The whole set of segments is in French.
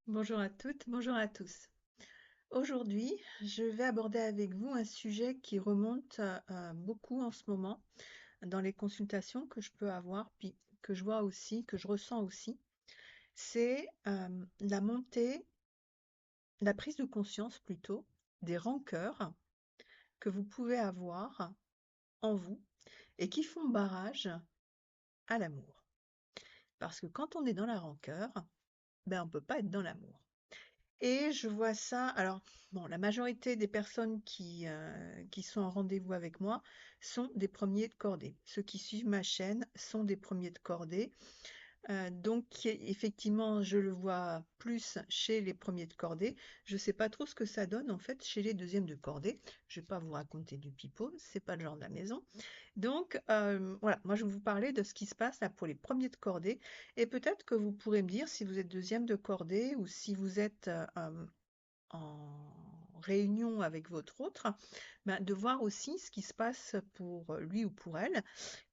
Bonjour à toutes, bonjour à tous. Aujourd'hui, je vais aborder avec vous un sujet qui remonte beaucoup en ce moment dans les consultations que je peux avoir, puis que je vois aussi, que je ressens aussi. C'est la montée, la prise de conscience plutôt, des rancœurs que vous pouvez avoir en vous et qui font barrage à l'amour. Parce que quand on est dans la rancœur, ben on ne peut pas être dans l'amour. Et je vois ça, alors bon, la majorité des personnes qui sont en rendez-vous avec moi sont des premiers de cordée. Ceux qui suivent ma chaîne sont des premiers de cordée. Donc effectivement, je le vois plus chez les premiers de cordée. Je ne sais pas trop ce que ça donne en fait chez les deuxièmes de cordée. Je ne vais pas vous raconter du pipeau, c'est pas le genre de la maison. Donc voilà, moi je vais vous parler de ce qui se passe là pour les premiers de cordée et peut-être que vous pourrez me dire si vous êtes deuxième de cordée ou si vous êtes en réunion avec votre autre, ben, de voir aussi ce qui se passe pour lui ou pour elle.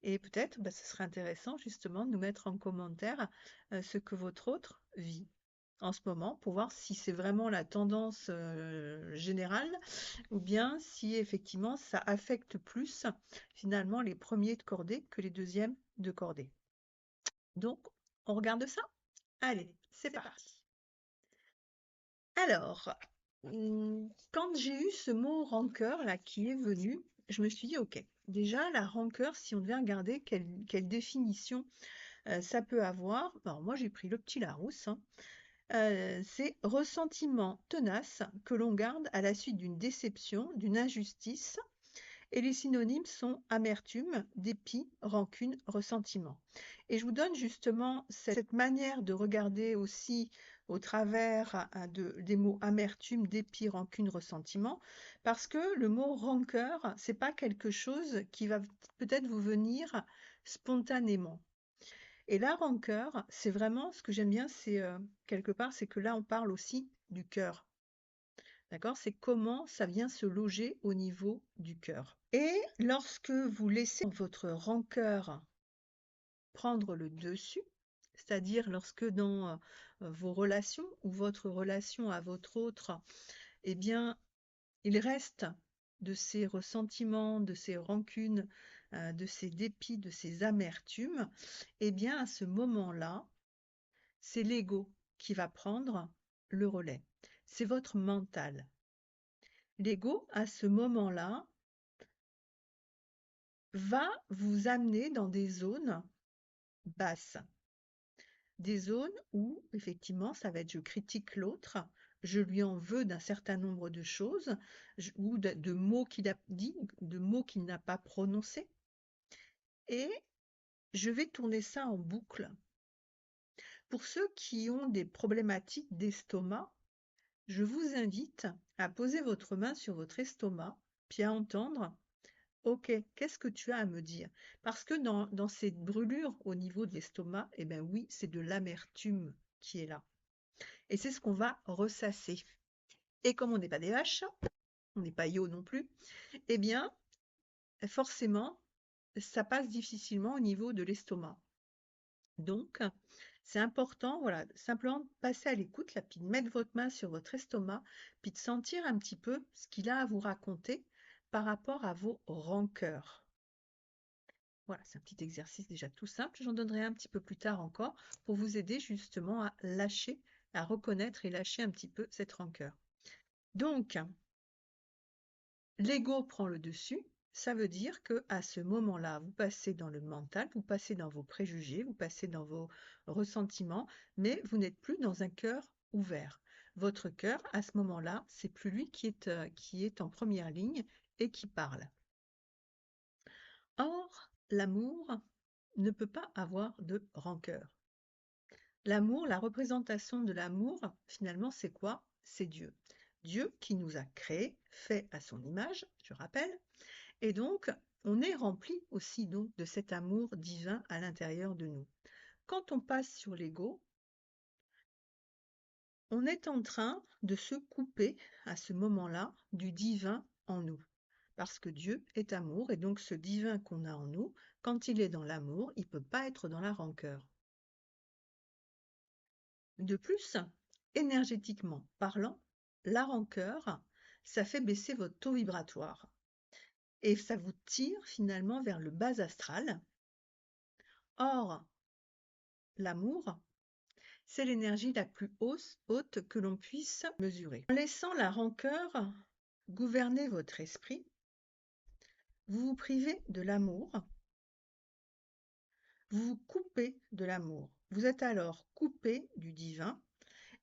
Et peut-être, ben, ce serait intéressant justement de nous mettre en commentaire ce que votre autre vit en ce moment pour voir si c'est vraiment la tendance générale ou bien si effectivement ça affecte plus finalement les premiers de cordée que les deuxièmes de cordée. Donc, on regarde ça? Allez, c'est parti. Alors, quand j'ai eu ce mot rancœur là qui est venu, je me suis dit: «OK, déjà la rancœur, si on devait regarder quelle définition, ça peut avoir», alors moi j'ai pris le petit Larousse, hein, c'est ressentiment tenace que l'on garde à la suite d'une déception, d'une injustice et les synonymes sont amertume, dépit, rancune, ressentiment. Et je vous donne justement cette manière de regarder aussi au travers des mots amertume, dépit, rancune, ressentiment, parce que le mot rancœur, c'est pas quelque chose qui va peut-être vous venir spontanément. Et la rancœur, c'est vraiment ce que j'aime bien, c'est quelque part, c'est que là on parle aussi du cœur. D'accord? C'est comment ça vient se loger au niveau du cœur. Et lorsque vous laissez votre rancœur prendre le dessus, c'est-à-dire lorsque dans vos relations ou votre relation à votre autre, eh bien, il reste de ces ressentiments, de ces rancunes, de ces dépits, de ces amertumes, eh bien, à ce moment-là, c'est l'ego qui va prendre le relais. C'est votre mental. L'ego, à ce moment-là, va vous amener dans des zones basses. Des zones où, effectivement, ça va être je critique l'autre, je lui en veux d'un certain nombre de choses, ou de mots qu'il a dit, de mots qu'il n'a pas prononcés, et je vais tourner ça en boucle. Pour ceux qui ont des problématiques d'estomac, je vous invite à poser votre main sur votre estomac, puis à entendre OK, qu'est-ce que tu as à me dire? Parce que dans cette brûlure au niveau de l'estomac, eh bien oui, c'est de l'amertume qui est là. Et c'est ce qu'on va ressasser. Et comme on n'est pas des vaches, on n'est pas Yo non plus, eh bien, forcément, ça passe difficilement au niveau de l'estomac. Donc, c'est important, voilà, simplement de passer à l'écoute, là, puis de mettre votre main sur votre estomac, puis de sentir un petit peu ce qu'il a à vous raconter par rapport à vos rancœurs. Voilà, c'est un petit exercice déjà tout simple. J'en donnerai un petit peu plus tard encore pour vous aider justement à lâcher, à reconnaître et lâcher un petit peu cette rancœur. Donc, l'ego prend le dessus. Ça veut dire que à ce moment-là, vous passez dans le mental, vous passez dans vos préjugés, vous passez dans vos ressentiments, mais vous n'êtes plus dans un cœur ouvert. Votre cœur, à ce moment-là, c'est plus lui qui est en première ligne et qui parle. Or, l'amour ne peut pas avoir de rancœur. L'amour, la représentation de l'amour, finalement, c'est quoi? C'est Dieu. Dieu qui nous a créés, fait à son image, je rappelle, et donc on est rempli aussi donc de cet amour divin à l'intérieur de nous. Quand on passe sur l'ego, on est en train de se couper à ce moment-là du divin en nous. Parce que Dieu est amour, et donc ce divin qu'on a en nous, quand il est dans l'amour, il ne peut pas être dans la rancœur. De plus, énergétiquement parlant, la rancœur, ça fait baisser votre taux vibratoire et ça vous tire finalement vers le bas astral. Or, l'amour, c'est l'énergie la plus haute que l'on puisse mesurer. En laissant la rancœur gouverner votre esprit, vous vous privez de l'amour, vous vous coupez de l'amour. Vous êtes alors coupé du divin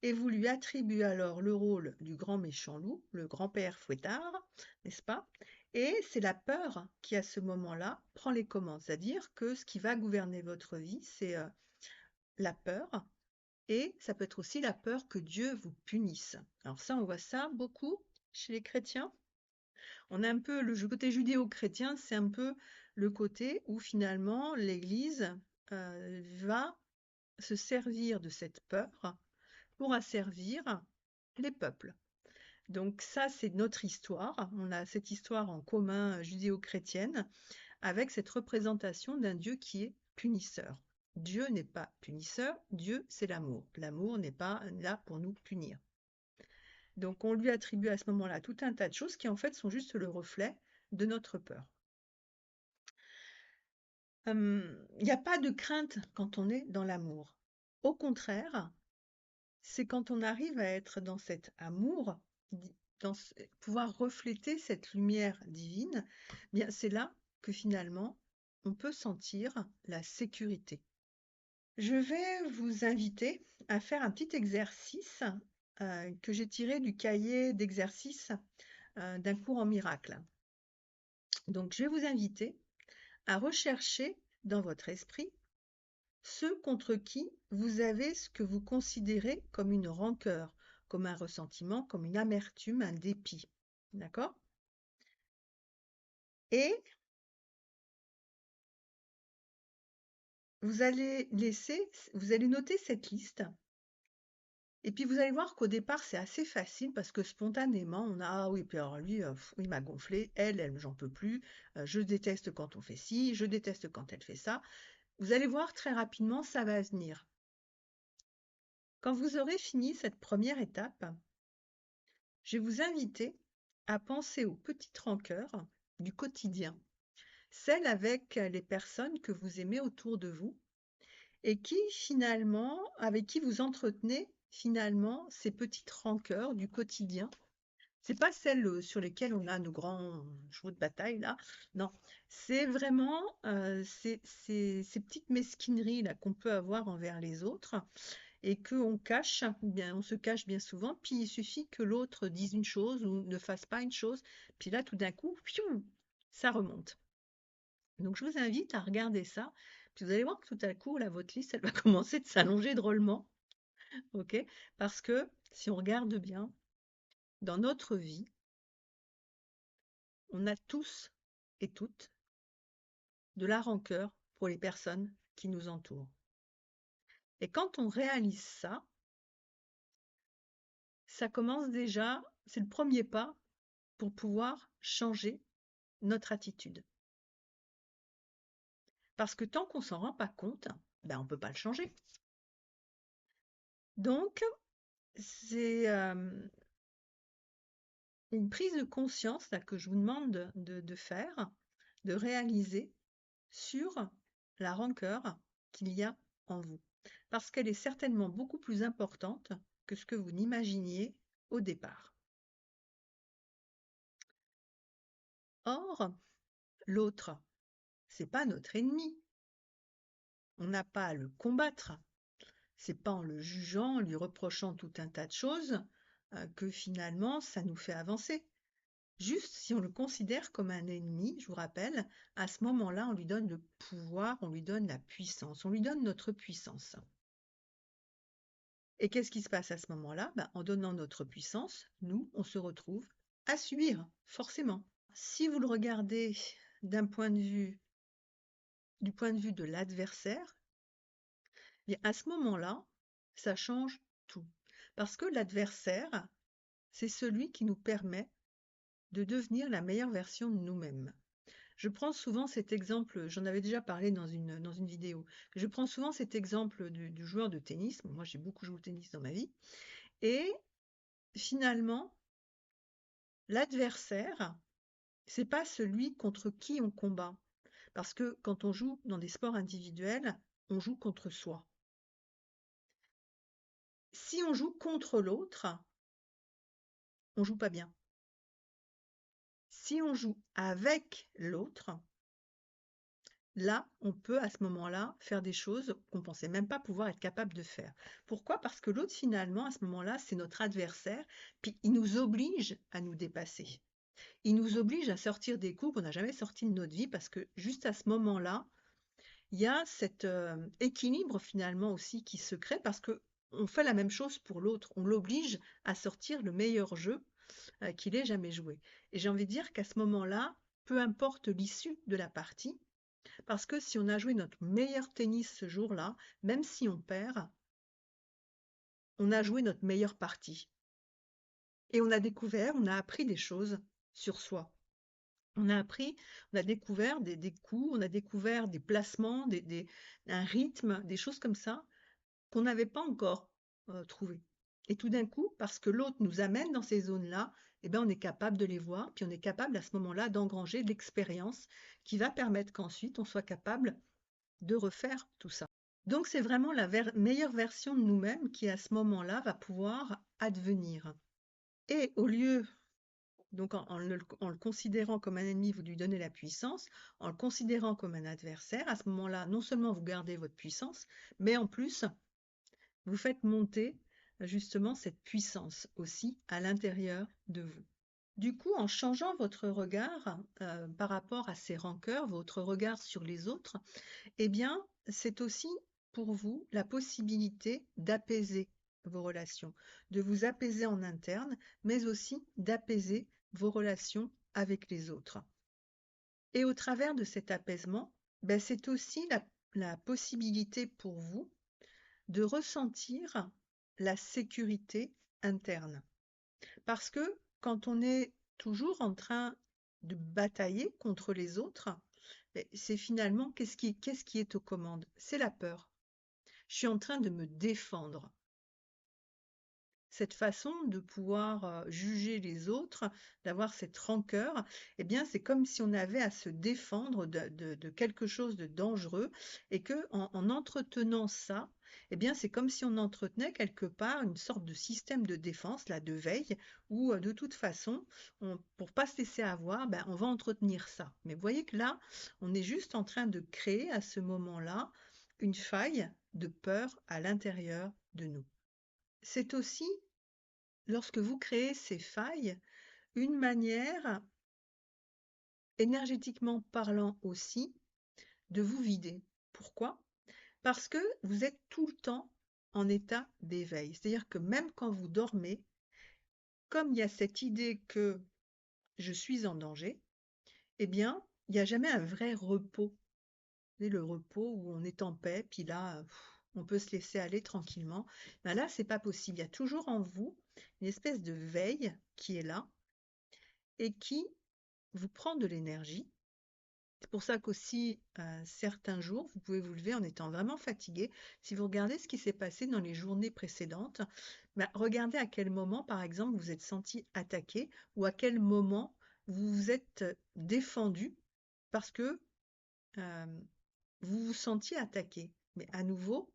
et vous lui attribuez alors le rôle du grand méchant loup, le grand-père fouettard, n'est-ce pas? Et c'est la peur qui, à ce moment-là, prend les commandes. C'est-à-dire que ce qui va gouverner votre vie, c'est la peur. Et ça peut être aussi la peur que Dieu vous punisse. Alors ça, on voit ça beaucoup chez les chrétiens. On a un peu le côté judéo-chrétien, c'est un peu le côté où finalement l'Église va se servir de cette peur pour asservir les peuples. Donc ça, c'est notre histoire. On a cette histoire en commun judéo-chrétienne avec cette représentation d'un Dieu qui est punisseur. Dieu n'est pas punisseur, Dieu c'est l'amour. L'amour n'est pas là pour nous punir. Donc on lui attribue à ce moment-là tout un tas de choses qui en fait sont juste le reflet de notre peur. Il n'y a pas de crainte quand on est dans l'amour. Au contraire, c'est quand on arrive à être dans cet amour, pouvoir refléter cette lumière divine, bien c'est là que finalement on peut sentir la sécurité. Je vais vous inviter à faire un petit exercice que j'ai tiré du cahier d'exercice d'un cours en miracle. Donc je vais vous inviter à rechercher dans votre esprit ceux contre qui vous avez ce que vous considérez comme une rancœur, comme un ressentiment, comme une amertume, un dépit. D'accord? Et vous allez noter cette liste. Et puis vous allez voir qu'au départ, c'est assez facile parce que spontanément, on a ah oui, puis alors lui, il m'a gonflé, elle, j'en peux plus, je déteste quand on fait ci, je déteste quand elle fait ça. Vous allez voir très rapidement, ça va venir. Quand vous aurez fini cette première étape, je vais vous inviter à penser aux petites rancœurs du quotidien, celles avec les personnes que vous aimez autour de vous et qui finalement, avec qui vous entretenez finalement ces petites rancœurs du quotidien. C'est pas celles sur lesquelles on a nos grands chevaux de bataille là, non. C'est vraiment ces petites mesquineries là qu'on peut avoir envers les autres et qu'on cache, bien, on se cache bien souvent, puis il suffit que l'autre dise une chose ou ne fasse pas une chose, puis là tout d'un coup, piou, ça remonte. Donc je vous invite à regarder ça, puis vous allez voir que tout à coup, là, votre liste, elle va commencer de s'allonger drôlement, ok? Parce que si on regarde bien, dans notre vie, on a tous et toutes de la rancœur pour les personnes qui nous entourent. Et quand on réalise ça, ça commence déjà, c'est le premier pas pour pouvoir changer notre attitude. Parce que tant qu'on s'en rend pas compte, ben on peut pas le changer. Donc, c'est une prise de conscience là, que je vous demande de faire, de réaliser sur la rancœur qu'il y a en vous. Parce qu'elle est certainement beaucoup plus importante que ce que vous n'imaginiez au départ. Or, l'autre, c'est pas notre ennemi. On n'a pas à le combattre. C'est pas en le jugeant, en lui reprochant tout un tas de choses, que finalement ça nous fait avancer. Juste si on le considère comme un ennemi, je vous rappelle, à ce moment-là, on lui donne le pouvoir, on lui donne la puissance, on lui donne notre puissance. Et qu'est-ce qui se passe à ce moment-là? En donnant notre puissance, nous, on se retrouve à subir, forcément. Si vous le regardez du point de vue de l'adversaire, à ce moment-là, ça change tout. Parce que l'adversaire, c'est celui qui nous permet de devenir la meilleure version de nous-mêmes. Je prends souvent cet exemple, j'en avais déjà parlé dans une vidéo, je prends souvent cet exemple du joueur de tennis. Moi, j'ai beaucoup joué au tennis dans ma vie. Et finalement, l'adversaire, c'est pas celui contre qui on combat. Parce que quand on joue dans des sports individuels, on joue contre soi. Si on joue contre l'autre, on joue pas bien. Si on joue avec l'autre, là, on peut à ce moment-là faire des choses qu'on pensait même pas pouvoir être capable de faire. Pourquoi? Parce que l'autre finalement, à ce moment-là, c'est notre adversaire, puis il nous oblige à nous dépasser. Il nous oblige à sortir des coups qu'on n'a jamais sortis de notre vie parce que juste à ce moment-là, il y a cet équilibre finalement aussi qui se crée parce que on fait la même chose pour l'autre. On l'oblige à sortir le meilleur jeu qu'il ait jamais joué. Et j'ai envie de dire qu'à ce moment-là, peu importe l'issue de la partie, parce que si on a joué notre meilleur tennis ce jour-là, même si on perd, on a joué notre meilleure partie. Et on a découvert, on a appris des choses sur soi. On a appris, on a découvert des coups, on a découvert des placements, un rythme, des choses comme ça qu'on n'avait pas encore trouvées. Et tout d'un coup, parce que l'autre nous amène dans ces zones-là, eh ben, on est capable de les voir, puis on est capable à ce moment-là d'engranger de l'expérience qui va permettre qu'ensuite on soit capable de refaire tout ça. Donc c'est vraiment la meilleure version de nous-mêmes qui à ce moment-là va pouvoir advenir. Et au lieu, donc en le considérant comme un ennemi, vous lui donnez la puissance, en le considérant comme un adversaire, à ce moment-là, non seulement vous gardez votre puissance, mais en plus, vous faites monter justement cette puissance aussi à l'intérieur de vous. Du coup, en changeant votre regard par rapport à ces rancœurs, votre regard sur les autres, eh bien, c'est aussi pour vous la possibilité d'apaiser vos relations, de vous apaiser en interne, mais aussi d'apaiser vos relations avec les autres. Et au travers de cet apaisement, ben, c'est aussi la possibilité pour vous de ressentir la sécurité interne. Parce que quand on est toujours en train de batailler contre les autres, c'est finalement qu'est-ce qui est aux commandes? C'est la peur. Je suis en train de me défendre. Cette façon de pouvoir juger les autres, d'avoir cette rancœur, eh bien, c'est comme si on avait à se défendre de quelque chose de dangereux et que en entretenant ça, eh bien, c'est comme si on entretenait quelque part une sorte de système de défense, là, de veille, où de toute façon, pour pas se laisser avoir, ben, on va entretenir ça. Mais vous voyez que là, on est juste en train de créer à ce moment-là une faille de peur à l'intérieur de nous. C'est aussi, lorsque vous créez ces failles, une manière, énergétiquement parlant aussi, de vous vider. Pourquoi? Parce que vous êtes tout le temps en état d'éveil. C'est-à-dire que même quand vous dormez, comme il y a cette idée que je suis en danger, eh bien, il n'y a jamais un vrai repos. C'est le repos où on est en paix, puis là, on peut se laisser aller tranquillement. Ben là, c'est pas possible. Il y a toujours en vous une espèce de veille qui est là et qui vous prend de l'énergie. C'est pour ça qu'aussi, certains jours, vous pouvez vous lever en étant vraiment fatigué. Si vous regardez ce qui s'est passé dans les journées précédentes, bah, regardez à quel moment, par exemple, vous êtes senti attaqué ou à quel moment vous vous êtes défendu parce que vous vous sentiez attaqué. Mais à nouveau,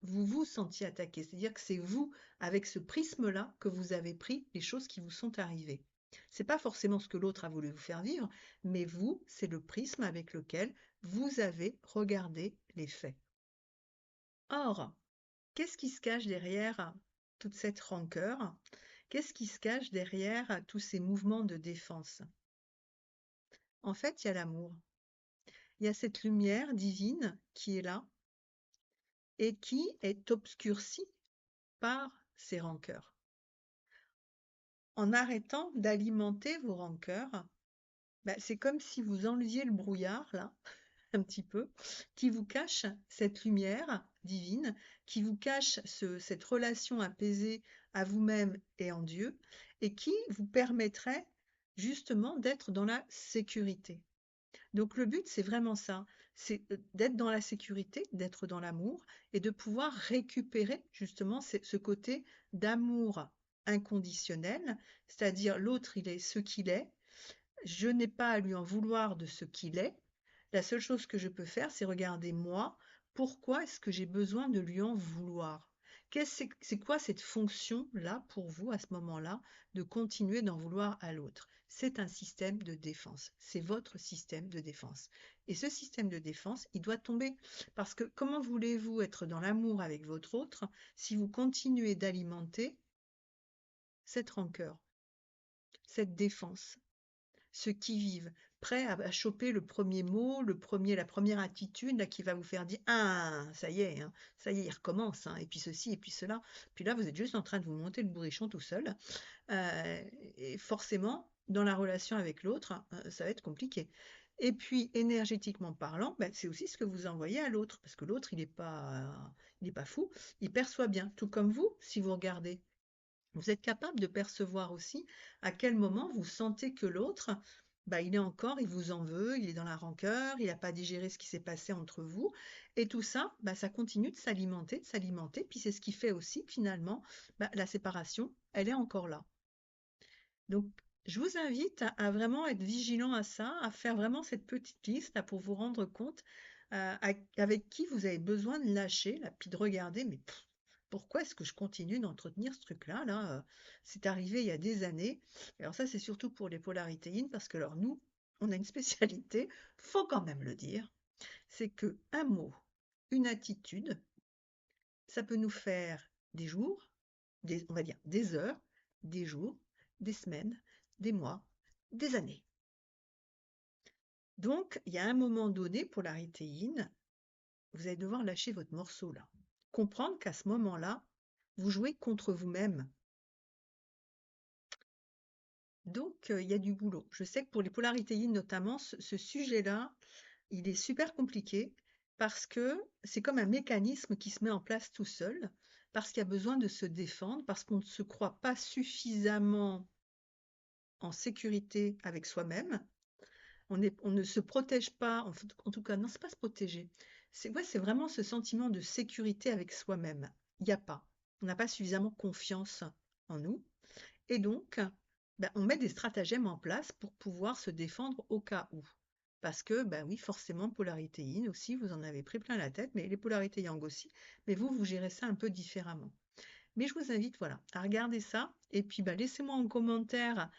vous vous sentiez attaqué. C'est-à-dire que c'est vous, avec ce prisme-là, que vous avez pris les choses qui vous sont arrivées. C'est pas forcément ce que l'autre a voulu vous faire vivre, mais vous, c'est le prisme avec lequel vous avez regardé les faits. Or, qu'est-ce qui se cache derrière toute cette rancœur? Qu'est-ce qui se cache derrière tous ces mouvements de défense? En fait, il y a l'amour. Il y a cette lumière divine qui est là et qui est obscurcie par ces rancœurs. En arrêtant d'alimenter vos rancœurs, bah, c'est comme si vous enleviez le brouillard, là, un petit peu, qui vous cache cette lumière divine, qui vous cache cette relation apaisée à vous-même et en Dieu, et qui vous permettrait justement d'être dans la sécurité. Donc le but, c'est vraiment ça, c'est d'être dans la sécurité, d'être dans l'amour et de pouvoir récupérer justement ce côté d'amour inconditionnel, c'est-à-dire l'autre, il est ce qu'il est, je n'ai pas à lui en vouloir de ce qu'il est. La seule chose que je peux faire, c'est regarder moi, pourquoi est-ce que j'ai besoin de lui en vouloir? C'est quoi cette fonction-là pour vous à ce moment-là de continuer d'en vouloir à l'autre? C'est un système de défense. C'est votre système de défense. Et ce système de défense, il doit tomber. Parce que comment voulez-vous être dans l'amour avec votre autre si vous continuez d'alimenter cette rancœur, cette défense? Ceux qui vivent, prêts à choper le premier mot, la première attitude là, qui va vous faire dire ah ça y est, il recommence, hein, et puis ceci et puis cela. Puis là, vous êtes juste en train de vous monter le bourrichon tout seul. Euh, et forcément, dans la relation avec l'autre, ça va être compliqué. Et puis, énergétiquement parlant, ben, c'est aussi ce que vous envoyez à l'autre, parce que l'autre, il est pas fou, il perçoit bien, tout comme vous, si vous regardez. Vous êtes capable de percevoir aussi à quel moment vous sentez que l'autre, bah, il vous en veut, il est dans la rancœur, il n'a pas digéré ce qui s'est passé entre vous. Et tout ça, bah, ça continue de s'alimenter. Puis c'est ce qui fait aussi que finalement, bah, la séparation, elle est encore là. Donc, je vous invite à vraiment être vigilant à ça, à faire vraiment cette petite liste là, pour vous rendre compte avec qui vous avez besoin de lâcher, là, puis de regarder, mais pourquoi est-ce que je continue d'entretenir ce truc-là, là, c'est arrivé il y a des années. Alors ça, c'est surtout pour les polarités yin, parce que alors nous, on a une spécialité, faut quand même le dire, c'est que un mot, une attitude, ça peut nous faire des jours, on va dire des heures, des jours, des semaines, des mois, des années. Donc, il y a un moment donné, polarité yin, vous allez devoir lâcher votre morceau là. Comprendre qu'à ce moment-là, vous jouez contre vous-même. Donc, il y a du boulot. Je sais que pour les polarités yin notamment, ce sujet-là, il est super compliqué parce que c'est comme un mécanisme qui se met en place tout seul, parce qu'il y a besoin de se défendre, parce qu'on ne se croit pas suffisamment en sécurité avec soi-même. On ne se protège pas, en tout cas, non, c'est pas se protéger. C'est vraiment ce sentiment de sécurité avec soi-même. Il n'y a pas. On n'a pas suffisamment confiance en nous. Et donc, ben, on met des stratagèmes en place pour pouvoir se défendre au cas où. Parce que, ben oui, forcément, polarité yin aussi, vous en avez pris plein la tête, mais les polarités yang aussi. Mais vous gérez ça un peu différemment. Mais je vous invite, voilà, à regarder ça. Et puis, bah, laissez-moi en commentaire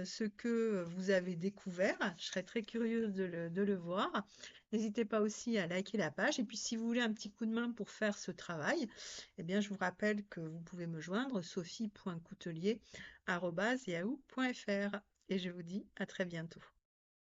ce que vous avez découvert. Je serais très curieuse de le voir. N'hésitez pas aussi à liker la page. Et puis, si vous voulez un petit coup de main pour faire ce travail, eh bien, je vous rappelle que vous pouvez me joindre sophie.coutelier@yahoo.fr. Et je vous dis à très bientôt.